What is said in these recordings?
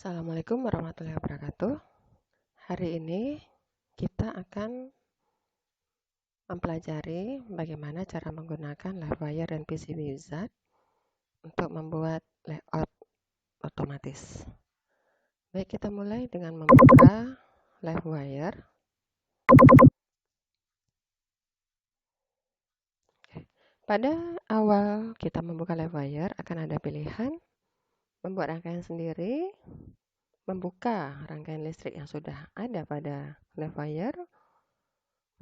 Assalamualaikum warahmatullahi wabarakatuh. Hari ini kita akan mempelajari bagaimana cara menggunakan LiveWire dan PCB Wizard untuk membuat layout otomatis. Baik, kita mulai dengan membuka LiveWire. Pada awal kita membuka LiveWire akan ada pilihan membuat rangkaian sendiri, membuka rangkaian listrik yang sudah ada pada LiveWire,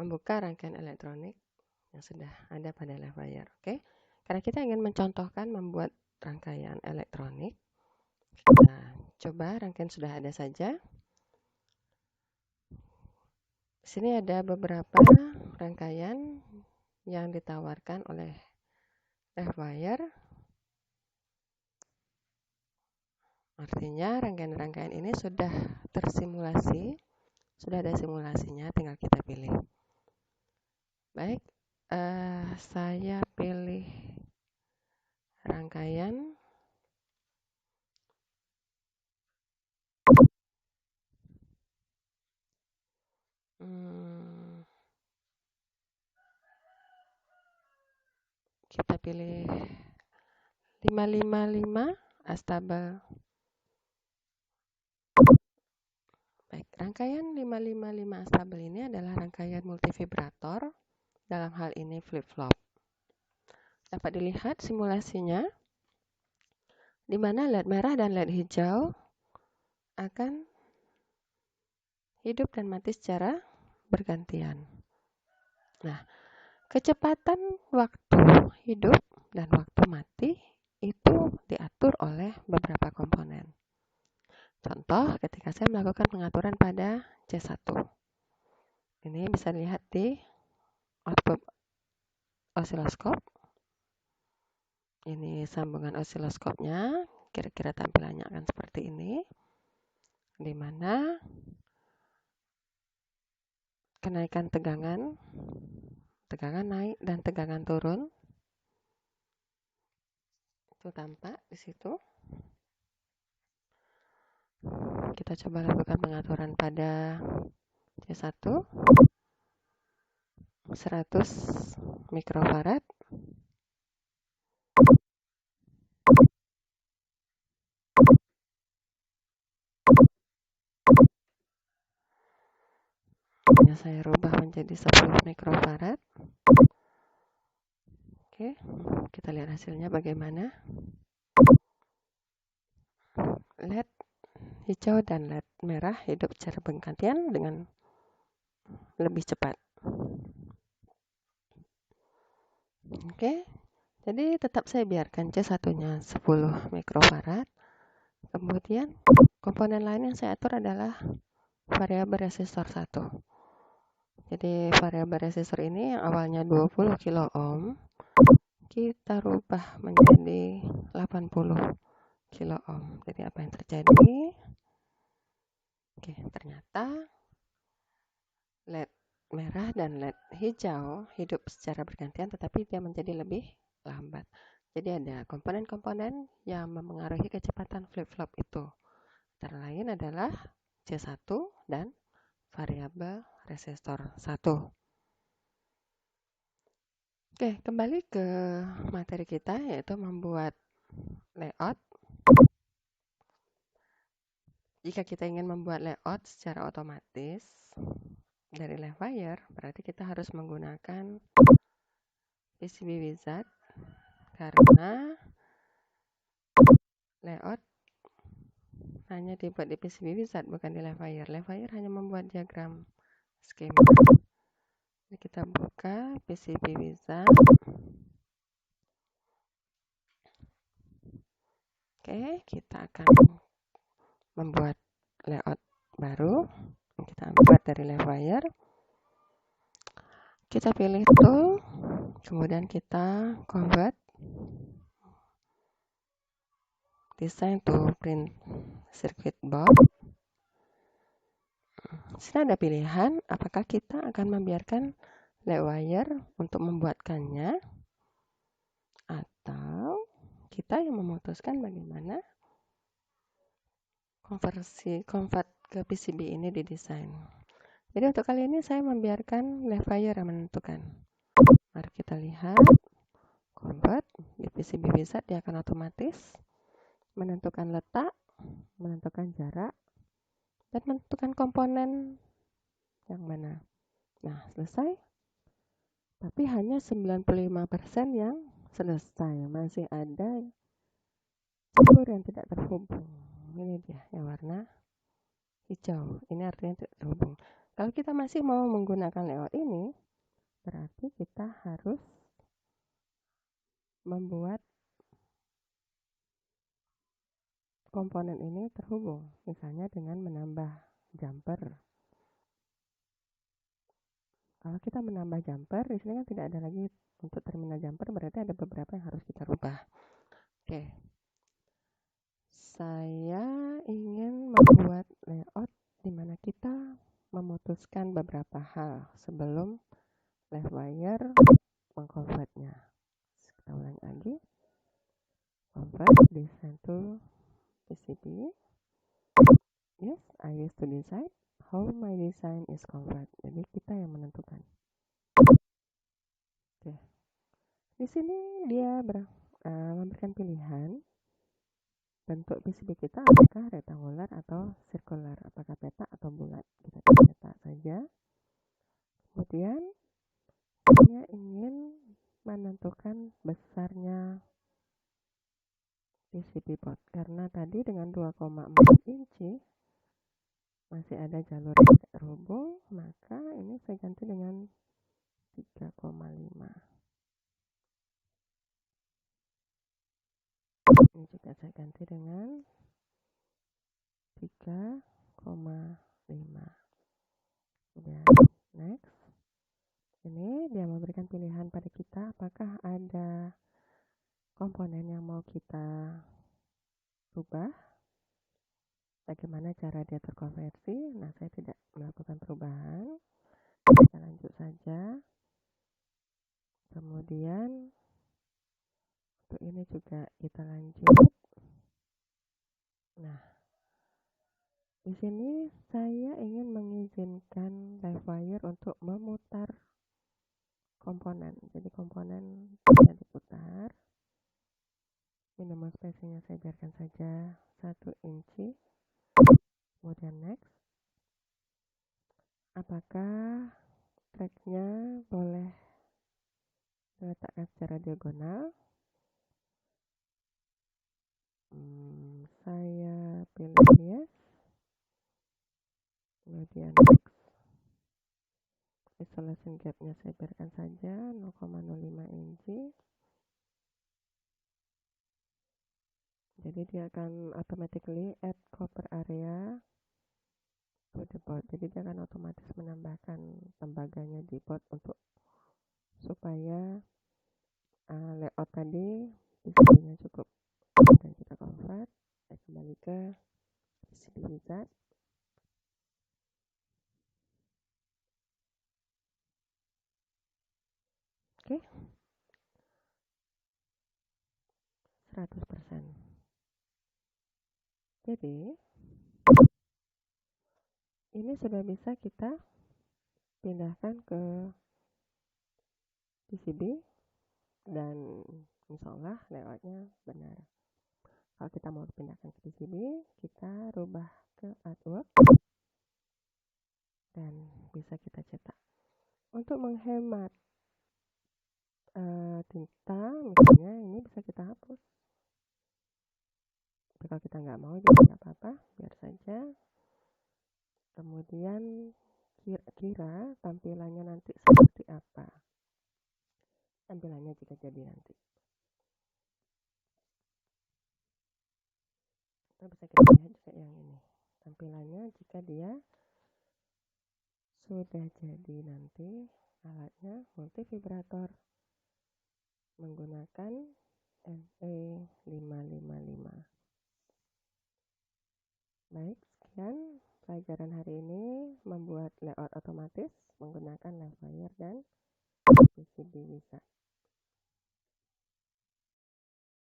membuka rangkaian elektronik yang sudah ada pada LiveWire. Oke, karena kita ingin mencontohkan membuat rangkaian elektronik, kita coba rangkaian sudah ada saja. Di sini ada beberapa rangkaian yang ditawarkan oleh LiveWire. Artinya rangkaian-rangkaian ini sudah tersimulasi, sudah ada simulasinya, tinggal kita pilih. Baik, saya pilih rangkaian kita pilih 555 astabel. Baik, rangkaian 555 astabel ini adalah rangkaian multivibrator, dalam hal ini flip-flop. Dapat dilihat simulasinya, di mana LED merah dan LED hijau akan hidup dan mati secara bergantian. Nah, kecepatan waktu hidup dan waktu mati itu diatur oleh beberapa komponen. Contoh, ketika saya melakukan pengaturan pada C1. Ini bisa dilihat di output osiloskop. Ini sambungan osiloskopnya, kira-kira tampilannya akan seperti ini, di mana kenaikan tegangan naik dan tegangan turun itu tampak di situ. Kita coba lakukan pengaturan pada C1 100 mikrofarad. Saya rubah menjadi 10 mikrofarad. Oke, kita lihat hasilnya bagaimana. LED hijau dan LED merah hidup secara bergantian dengan lebih cepat. Oke, jadi tetap saya biarkan C1-nya 10 mikrofarad. Kemudian komponen lain yang saya atur adalah variabel resistor 1. Jadi variabel resistor ini yang awalnya 20 kilo ohm, kita rubah menjadi 80 kilo ohm. Jadi apa yang terjadi? Oke, ternyata LED merah dan LED hijau hidup secara bergantian, tetapi dia menjadi lebih lambat. Jadi ada komponen-komponen yang mempengaruhi kecepatan flip-flop itu. Antara lain adalah C1 dan variabel resistor 1. Oke, kembali ke materi kita, yaitu membuat layout. Jika kita ingin membuat layout secara otomatis dari LiveWire, berarti kita harus menggunakan PCB Wizard, karena layout hanya dibuat di PCB Wizard, bukan di LiveWire. LiveWire hanya membuat diagram skema. Jadi kita buka PCB Wizard. Oke, kita akan membuat layout baru. Kita buat dari LiveWire. Kita pilih tool, kemudian kita convert design to print circuit board. Di sini ada pilihan apakah kita akan membiarkan LiveWire untuk membuatkannya, atau kita yang memutuskan bagaimana convert ke PCB ini didesain. Jadi untuk kali ini saya membiarkan Livewire yang menentukan. Mari kita lihat, convert di PCB bisa dia akan otomatis menentukan letak, menentukan jarak, dan menentukan komponen yang mana. Nah, selesai. Tapi hanya 95% yang selesai. Masih ada jalur yang tidak terhubung. Ini dia yang warna hijau. Ini artinya tidak terhubung. Kalau kita masih mau menggunakan layout ini, berarti kita harus membuat komponen ini terhubung. Misalnya dengan menambah jumper. Kalau kita menambah jumper, di sini kan tidak ada lagi untuk terminal jumper, berarti ada beberapa yang harus kita rubah. Oke. Saya ingin membuat layout di mana kita memutuskan beberapa hal sebelum Livewire mengconvertnya. Kita ulang lagi. Convert design to PCB. Yes, I used to decide how my design is convert. Jadi kita yang menentukan. Oke. Di sini dia memberikan pilihan bentuk PCB kita apakah rektangular atau sirkular, apakah petak atau bulat. Kita pilih petak saja. Kemudian saya ingin menentukan besarnya PCB board karena tadi dengan 2,4 inci masih ada jalur yang tidak terhubung, maka ini saya ganti dengan 3,5. Ini juga saya ganti dengan 3,5. Kemudian next. Ini dia memberikan pilihan pada kita apakah ada komponen yang mau kita rubah, bagaimana cara dia terkonversi. Nah, saya tidak melakukan perubahan, kita lanjut saja. Kemudian untuk ini juga kita lanjut. Nah, di sini saya ingin mengizinkan Livewire untuk memutar komponen. Jadi komponen bisa diputar. Minimum spacingnya saya biarkan saja 1 inci. Kemudian next. Apakah tracknya boleh diletakkan secara diagonal? Saya pilih yes. Kemudian next. Isolation gapnya saya biarkan saja 0,05 inci. Jadi dia akan automatically add copper area to the board. Jadi dia akan otomatis menambahkan tembaganya di board untuk supaya layout tadi PCB-nya cukup. Dan kita convert. Saya kembali ke PCB wizard. Oke. 100%. Jadi ini sudah bisa kita pindahkan ke PCB dan insya Allah layoutnya benar. Kalau kita mau pindahkan ke PCB, kita rubah ke artwork dan bisa kita cetak. Untuk menghemat tinta, misalnya ini bisa kita hapus. Tapi kalau kita nggak mau juga nggak apa-apa, biar saja. Kemudian kira-kira tampilannya nanti seperti apa. Tampilannya jika jadi nanti. Kita bisa kita lihat juga yang ini. Tampilannya jika dia sudah jadi nanti alatnya multi vibrator menggunakan ME555. Baik, sekian pelajaran hari ini membuat layout otomatis menggunakan Livewire dan PCB bisa.